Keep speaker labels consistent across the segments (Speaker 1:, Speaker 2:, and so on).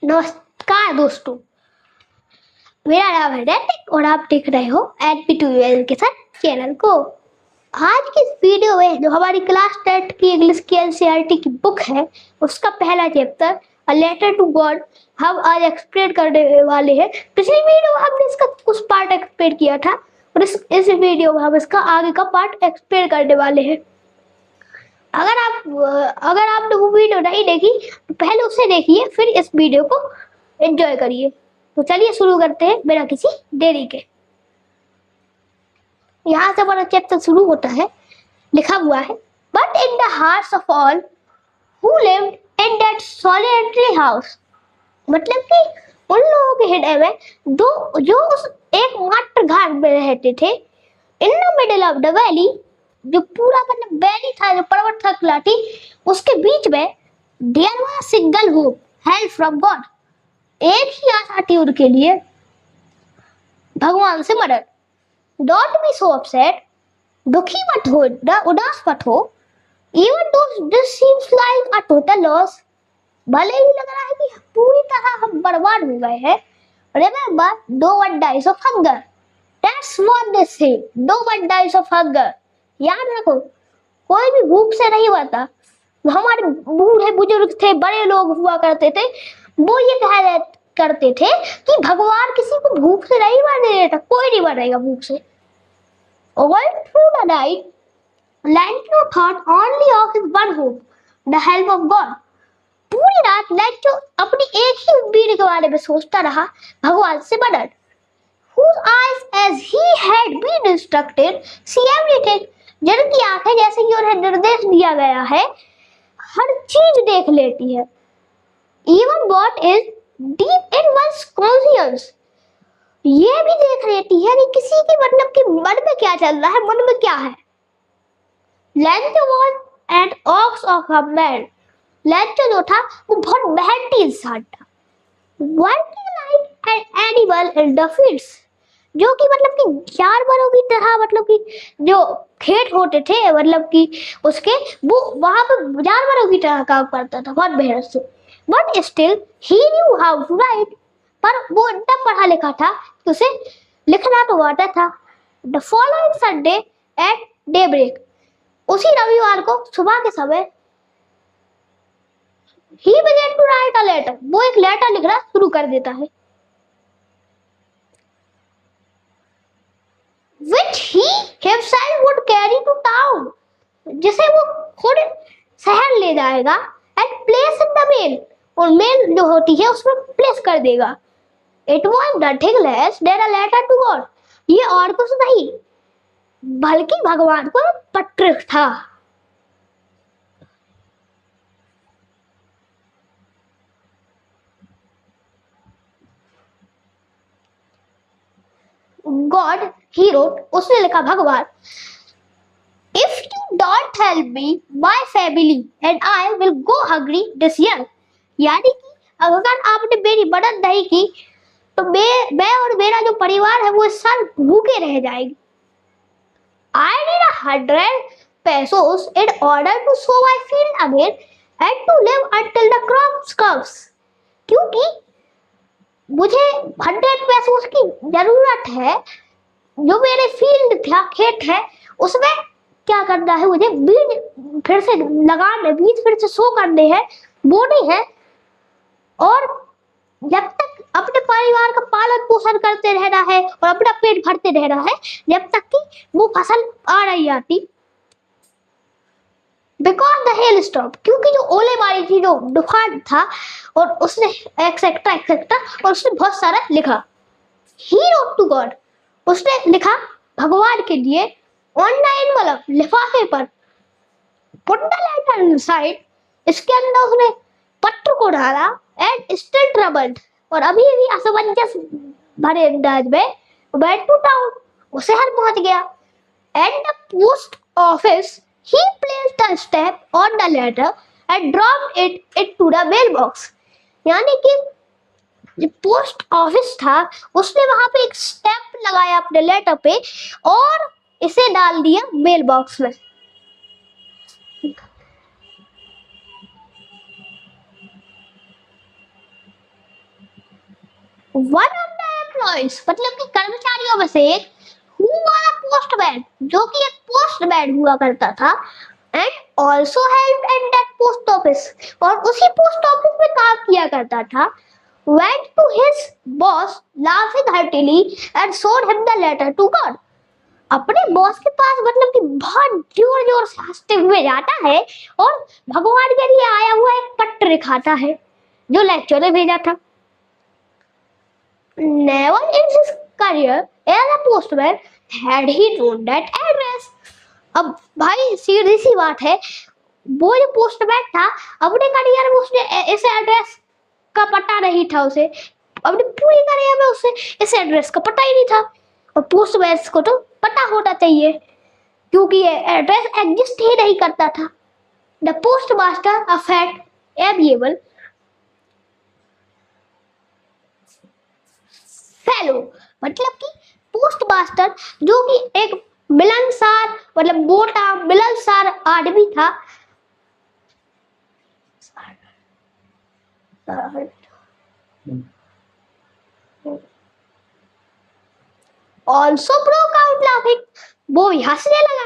Speaker 1: नमस्कार दोस्तों, मेरा नाम है नैतिक और आप देख रहे हो NP2UL के साथ चैनल को। आज की इस वीडियो में जो हमारी क्लास 10 की इंग्लिश की NCERT की बुक है उसका पहला chapter a letter to God हम आज एक्सप्लेन करने वाले हैं। पिछली वीडियो में हमने इसका कुछ पार्ट एक्सप्लेन किया था और इस वीडियो में हम इसका आगे का पार्ट एक्सप्लेन करने वाले हैं। अगर आपने वो वीडियो नहीं देखी तो पहले उसे देखिए, फिर इस वीडियो को एंजॉय करिए। तो चलिए शुरू करते हैं बिना किसी देरी के। यहाँ से हमारा चैप्टर शुरू होता है। लिखा हुआ है, but in the hearts of all who lived in that solitary house. मतलब कि उन लोगों के हृदय में जो उस एकमात्र घर में रहते थे, in the middle of the valley, जो पूरा मतलब वैली था, जो पर्वत श्रृंखला थी, उसके बीच में there was a single hope, help from God. एक ही आशा थी उनके लिए, भगवान से मदद। डोंट बी सो अपसेट, दुखी मत हो, उदास मत हो। Even though this seems like a total loss, भले ही लग रहा है कि पूरी तरह हम बर्बाद हो गए हैं। Remember, no one dies of hunger, that's what they say, no one dies of hunger. याद रखो, कोई भी भूख से नहीं मरता। हमारे बूढ़े बुजुर्ग थे, बड़े लोग हुआ करते थे, वो ये कहा करते थे कि भगवान किसी को भूख से नहीं मरने देता, कोई नहीं मरेगा भूख से। All through the night, Lancho thought only of his one hope, the help of God. पूरी रात लैंचो अपनी एक ही उम्मीद के बारे में सोचता रहा, भगवान से मदद। Whose eyes, as he had been instructed, see everything. जिनकी आंखें जैसे कि उन्हें निर्देश दिया गया है, हर चीज देख लेती है। Even what is deep in one's conscience, ये भी देख लेती है कि किसी की मतलब कि मन में क्या चल रहा है, मन में क्या है। Lancho was an ox of a man. Lancho जो था वो बहुत मेहनती इंसान था। Working like an animal in the fields, जो कि मतलब कि जानवरों की तरह, मतलब कि जो खेत होते थे, मतलब कि उसके वो वहां पर जानवरों की तरह काम करता था बहुत मेहनत से। But still he knew how to write, पर वो इतना पढ़ा लिखा था कि उसे लिखना तो आता था। The following Sunday eight daybreak, उसी रविवार को सुबह के समय, he began to write a letter, वो एक लेटर लिखना शुरू कर देता है, which he himself would carry to town, जिसे वो खुद शहर ले जाएगा, and place in the mail, और मेल जो होती है उसमें प्लेस कर देगा। It was nothing less than a letter to God, ये और कुछ नहीं बल्कि भगवान को पत्र था। God, he wrote, उसने लिखा, भगवान, if you don't help me, my family and I will go hungry this year. यानी कि अगर आपने मेरी मदद नहीं की तो मैं और मेरा जो परिवार है वो इस साल भूखे रह जाएंगे। I need 100 pesos in order to sow my field again and to live until the crops comes. क्योंकि मुझे 100 पैसों की जरूरत है, जो मेरे फील्ड था, खेत है, उसमें क्या करना है, मुझे बीज फिर से लगाने, बीज फिर से सो करने हैं, बोने हैं, और जब तक अपने परिवार का पालन पोषण करते रहना है और अपना पेट भरते रहना है, जब तक कि वो फसल आ नहीं आती। बिकॉज द हेल स्टॉप, क्योंकि जो ओले मारी थी, जो तूफान था, और उसने एक्सेट्रा एक्सेट्रा, और उसने बहुत सारा लिखा। ही रोट टू गॉड, उसने लिखा भगवान के लिए। ऑन द एनवलप, लिफाफे पर, पुट द लेटर इनसाइड, इसके अंदर उसने पत्र को डाला। एंड स्टिल ट्रबल्ड, और अभी भी असमंजस भरे अंदाज में, वेंट टू टाउन, वो शहर पहुंच गया। At the post office he placed the stamp on the letter and dropped it into the mailbox. यानी कि जो पोस्ट ऑफिस था उसने वहां पे एक स्टैंप लगाया अपने लेटर पे और इसे डाल दिया मेल बॉक्स में। वन ऑफ द एम्प्लॉइज मतलब कि कर्मचारियों में से एक हु वाज अ पोस्टमैन जो कि एक पोस्टमैन हुआ करता था and also help in that post office और उसी पोस्ट ऑफिस में काम किया करता था went to his boss laughing heartily and showed him the letter to God अपने बॉस के पास मतलब कि बहुत जोर जोर से हंसते हुए जाता है और भगवान के लिए आया हुआ एक पत्र दिखाता है जो लेक्चर ने भेजा था Never in his career as a postman had he known that address अब भाई सीधी सी बात है वो जो पोस्टमैन था अपने करियर में उसने इस एड्रेस का पता नहीं था उसे अपने पूरी करियर में उसे इस एड्रेस का पता ही नहीं था और पोस्टमैन को तो पता होना चाहिए क्योंकि ये एड्रेस एग्जिस्ट ही नहीं करता था the postmaster a fat amiable fellow मतलब कि पोस्ट मास्टर जो कि एक मिलनसार मतलब मोटा मिलनसार आदमी था also broke out laughing वो भी हंसने लगा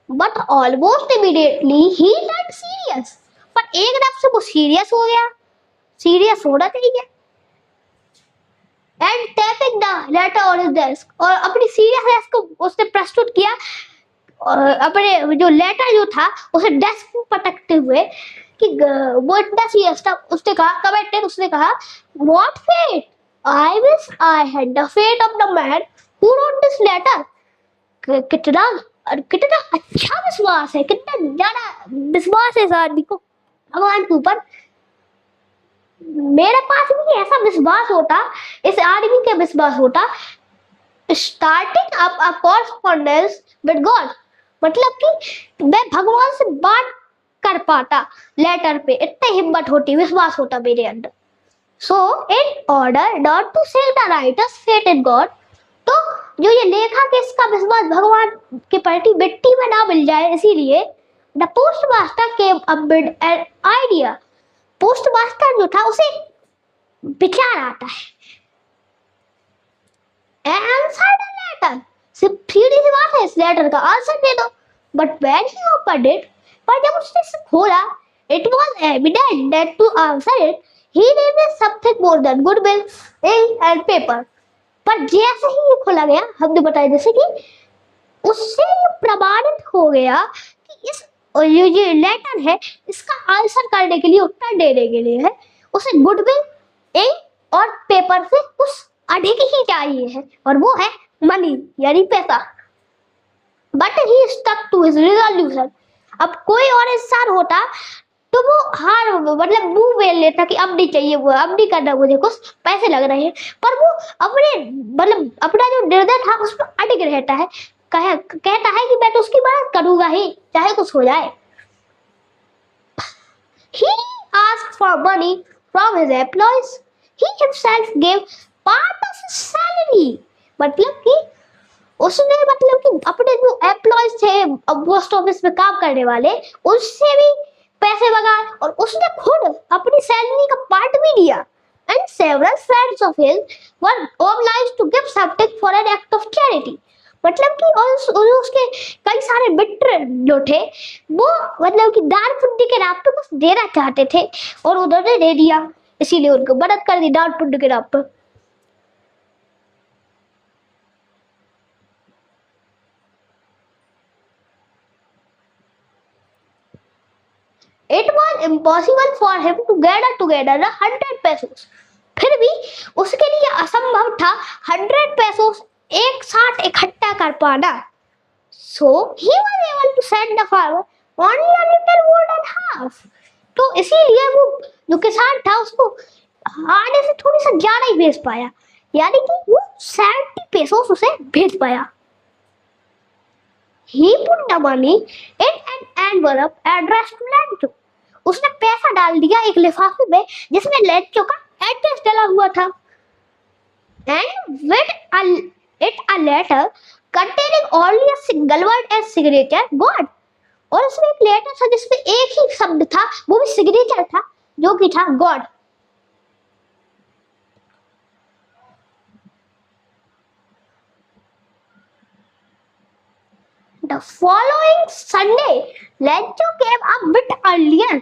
Speaker 1: but almost immediately he got serious पर एकदम से वो सीरियस हो गया सीरियस होना चाहिए and tapping the letter on his desk और अपनी सीरियसनेस को उसने प्रस्तुत किया अपने जो लेटर जो था उसे डेस्क पर पटकते हुए कि वो इतना सीरियस था उसने कहा कमेंटेड उसने कहा what faith I wish I had the faith of the man who wrote this letter कितना कितना अच्छा विश्वास है कितना ज्यादा विश्वास है इस आदमी को भगवान के ऊपर मेरे पास भी ऐसा विश्वास होता इस आदमी के विश्वास होता starting up a correspondence with God मतलब कि मैं भगवान से बात कर पाता लेटर पे इतनी हिम्मत होती विश्वास होता मेरे अंदर so in order not to say the writer's faith in God तो जो ये लेखक इसका विश्वास भगवान के प्रति मिट्टी में ना मिल जाए इसीलिए the post master came up with an idea post master जो था उसे विचार आता है आंसर द लेटर सिर्फ सीधी सी बात है इस लेटर का आंसर दे दो but when he opened it पर जब उसने इसे खोला it was evident that to answer it he needed something more than goodwill ink and paper पर जैसे ही ये खोला गया हमने बताया जैसे कि उससे प्रमाणित हो गया कि इस और ये लेटर है इसका आंसर करने के लिए उत्तर देने के लिए है उसे गुडविल इंक और पेपर से उस अधिक ही चाहिए है और वो है मनी यानी पैसा but he stuck to his resolution अब कोई और इंसान होता तो वो हार मतलब मुंह बेल लेता कि अब नहीं चाहिए वो अब नहीं करना मुझे कुछ पैसे लग रहे हैं पर वो अपने मतलब अपना जो निर्णय था उस पर अडिग रहता है कहता है कि मैं तो उसकी मदद करूंगा ही चाहे कुछ हो जाए he asked for money from his employees he himself gave part of his salary मतलब कि उसने मतलब कि अपने जो एम्प्लॉयज थे पोस्ट ऑफिस में काम करने वाले उससे भी पैसे मंगाए और उसने खुद अपनी सैलरी का पार्ट भी दिया and several friends of his were obliged to give something for an act of charity मतलब कि उसके कई सारे मित्र जो थे वो मतलब कि दान पुण्य के नाम पे कुछ देना चाहते थे और उन्होंने दे दिया इसीलिए उनको मदद कर दी दान पुण्य के नाम पर It was impossible for him to gather together 100 pesos. फिर भी उसके लिए असंभव था 100 pesos एक साथ इकट्ठा कर पाना. So he was able to send the farmer only a little more than half. तो इसीलिए वो जो किसान था उसको आधे से थोड़ी सा ज्यादा ही भेज पाया यानी कि वो 70 pesos उसे भेज पाया. He put the money in an envelope addressed to Lancho. उसने पैसा डाल दिया एक लिफाफे में जिसमें लेंचो का एड्रेस डला हुआ था. And with a letter containing only a single word as signature God. और उसमें एक लेटर था जिसमें एक ही शब्द था वो भी सिग्नेचर था जो कि था God. The following Sunday Lencho came a bit earlier.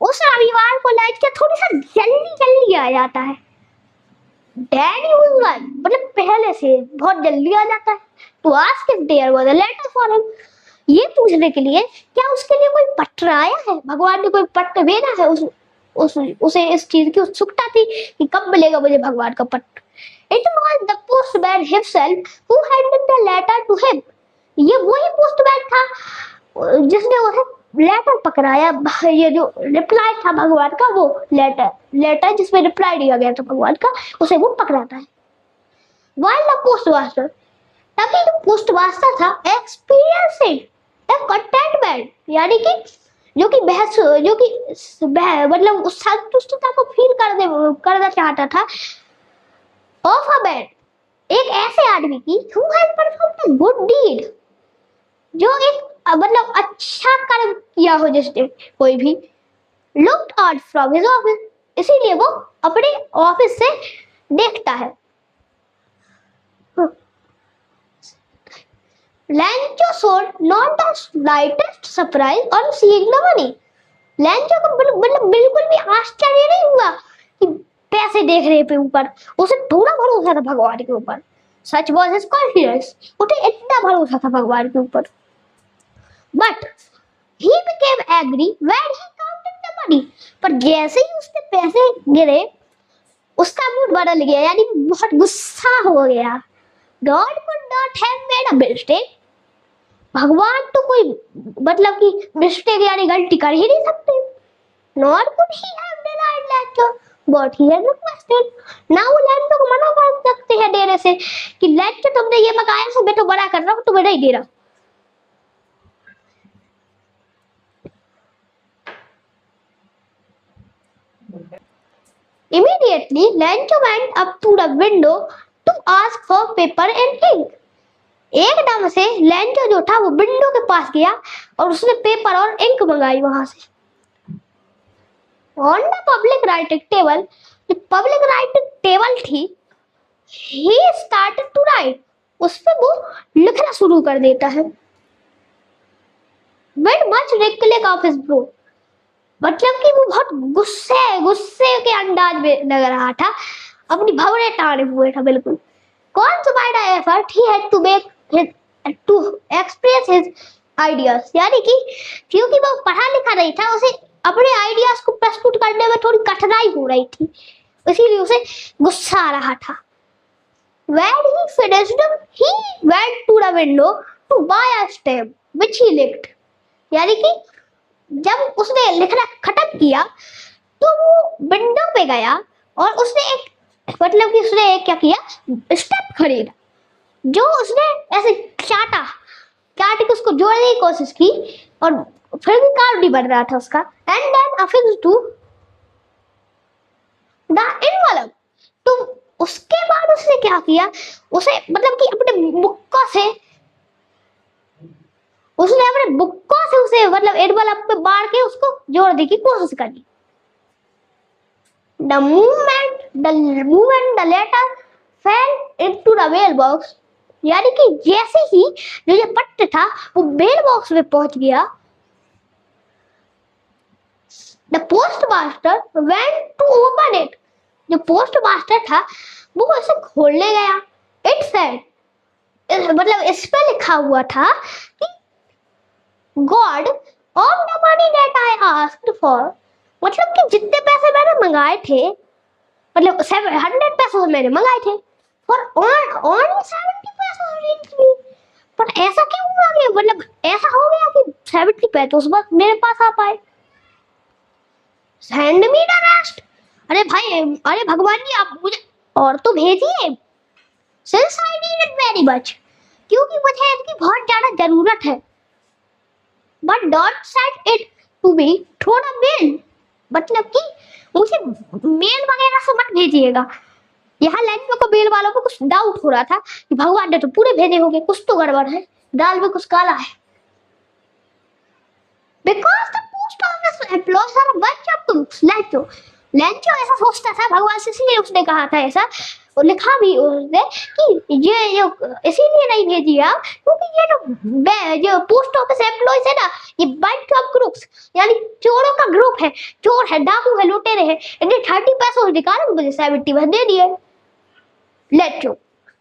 Speaker 1: उस रविवार को लेंचो थोड़ी सा जल्दी आ जाता है। डैनी यूजुअल मतलब पहले से बहुत जल्दी आ जाता है। To ask if there was a letter for him, ये पूछने के लिए क्या उसके लिए कोई पत्र आया है, भगवान ने कोई पत्र भेजा है। उसे इस चीज की उत्सुकता थी कि कब मिलेगा मुझे भगवान का पत्र। It was the postman himself who handed the letter to him. ये वही पोस्टमैन था जिसने उसे लेटर पकड़ाया। ये जो रिप्लाई था भगवान का, वो लेटर जिसमें रिप्लाई दिया गया था भगवान का, उसे वो पकड़ाता है। While the postmaster, तभी जो पोस्टमास्टर था एक्सपीरियंसिंग ए कंटेंटमेंट, यानी कि जो कि मतलब उस संतुष्टता को फील करना चाहता था। ऑफ अ मैन, एक ऐसे आदमी की who has performed a good deed, जो एक मतलब अच्छा कर्म किया हो जिसने कोई भी। looked out from his office, इसीलिए वो अपने ऑफिस से देखता है। Lancho showed not the slightest surprise on seeing the money. Lancho को मतलब बिल्कुल भी आश्चर्य नहीं हुआ कि पैसे देख रहे पे ऊपर। उसे पूरा भरोसा था भगवान के ऊपर। Such was his confidence. उसे इतना भरोसा था भगवान के ऊपर। But he became angry when he counted the money. पर जैसे ही उसके पैसे गिरे उसका मूड बदल गया, यानी बहुत गुस्सा हो गया। God could not have made a mistake. भगवान तो कोई मतलब कि मिस्टेक यानी गलती कर ही नहीं सकते। Nor could he have denied Lancho, but he had requested. ना वो Lancho को मना कर सकते हैं देने से कि Lancho तुमने ये मंगाया है, मैं तो बड़ा कर रहा हूँ, तुम्हें नहीं दे रहा। Immediately, Lancho went up to the window to ask for paper and ink. एकदम से लेंचो जो था वो विंडो के पास गया और उसने पेपर और इंक मंगाई वहां से। On the public writing table, जो पब्लिक राइटिंग टेबल थी, ही स्टार्टेड टू राइट, उस पे वो लिखना शुरू कर देता है। With much recollect of his bro, मतलब कि वो बहुत गुस्से के अंदाज में लग रहा था, अपनी भवरे ताने हुए था बिल्कुल। Consummate effort he had to make to express his ideas, यानी कि क्योंकि वो पढ़ा लिखा नहीं था, उसे अपने आइडियाज को प्रस्तुत करने में थोड़ी कठिनाई हो रही थी, इसीलिए उसे गुस्सा आ रहा था। When he finished, he went to the window to buy a stamp which he licked, यानी कि जब उसने लिखना खत्म किया तो वो विंडो पे गया और उसने एक मतलब कि उसने क्या किया, स्टेप खरीदा जो उसने ऐसे चाट के उसको जोड़ने की कोशिश की और फिर भी कार्ड नहीं बन रहा था उसका। And then affix to the envelope, तो उसके बाद उसने क्या किया, उसे मतलब कि अपने बुक्कों से उसे मतलब एनवेलप पे बांध के उसको जोड़ने की कोशिश करी। The moment the letter fell into the mailbox, यानी कि जैसे ही जो ये पत्र था वो मेल बॉक्स में पहुंच गया, the postmaster went to open it, जो पोस्ट मास्टर था वो उसे खोलने गया। It said, मतलब इस पे लिखा हुआ था कि God of the money that I asked for, मतलब कि जितने पैसे मैंने मंगाए थे, मतलब 700 पैसे मैंने मंगाए थे, for only 70 पैसे, पर ऐसा क्यों हुआ कि मतलब ऐसा हो गया कि 70 पैसे उस वक्त मेरे पास आ पाए। Send me the rest, अरे भाई, अरे भगवान जी आप मुझे और तो भेजिए। Since I need it very much, क्योंकि मुझे इनकी बहुत ज्यादा जरूरत है। But don't send it to me through the mail, मतलब कि मुझे मेल वगैरह से मत भेजिएगा। यहाँ लैंचो को मेल वालों को कुछ डाउट हो रहा था कि भगवान ने तो पूरे भेजे होंगे, कुछ तो गड़बड़ है, दाल में कुछ काला है। Because the post office employees are a bunch of crooks, लैंचो ऐसा सोचता था भगवान से, इसलिए उसने कहा था ऐसा, और लिखा भी उसने कि ये इसीलिए नहीं भेजी आप क्योंकि ये जो पोस्ट ऑफिस एम्प्लॉयज है ना, ये बैंक ऑफ क्रूक्स यानी चोरों का ग्रुप है, चोर है, डाकू है, लुटेरे हैं, इन्हें 30 पैसों से निकाला, मुझे 70 बस दे दिए। लेट चो।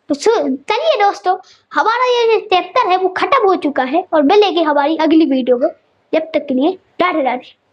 Speaker 1: तो चलिए दोस्तों, हमारा ये जो चैप्टर है वो खत्म हो चुका है और मिलेगी हमारी अगली वीडियो में। जब तक के लिए राधे राधे।